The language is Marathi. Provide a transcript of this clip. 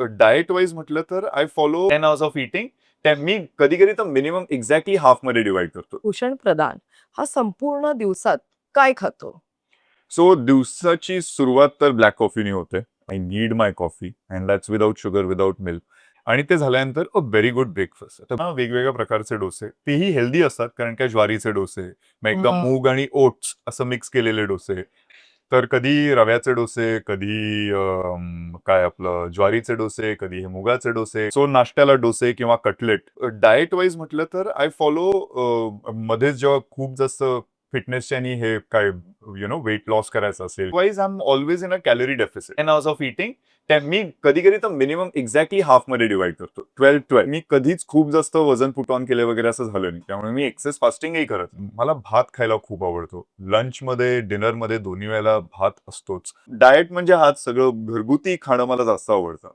डाएट वाईज म्हटलं तर I follow 10 hours of eating. मी कधी कधी तर मिनिमम एक्झॅक्टली हाफ मध्ये डिवाइड करतो. पोषण प्रदान हा संपूर्ण दिवसात काय खातो? सो दिवसाची सुरुवात तर ब्लॅक कॉफीने होते. I need my coffee and that's without sugar, without milk. आणि ते झाल्यानंतर अ व्हेरी गुड ब्रेकफास्ट. तर वेगवेगळ्या प्रकारचे डोसे, तेही हेल्दी असतात कारण काय ज्वारीचे डोसे, मग एकदा मूग आणि ओट्स असं मिक्स केलेले डोसे. तर कधी रव्याचे डोसे, कधी काय आपलं ज्वारीचे डोसे, कधी हे मुगाचे डोसे. सो नाश्त्याला डोसे किंवा कटलेट. डाएट वाईज म्हटलं तर आय फॉलो मध्येच जेव्हा खूप जास्त फिटनेसच्या आणि हे काय वेट लॉस करायचं असेल, wise I am always in a calorie deficit. 10 hours of eating. मी कधी कधी तर मिनिमम एक्झॅक्टली हाफ मध्ये डिवाइड करतो. 12-12. मी कधीच खूप जास्त वजन पुट ऑन केले वगैरे असं झालं नाही. त्यामुळे मी एक्सेस फास्टिंगही करत नाही. मला भात खायला खूप आवडतो. लंचमध्ये, डिनरमध्ये दोन्ही वेळेला भात असतोच. डाएट म्हणजे हाच सगळं घरगुती खाणं मला जास्त आवडतं.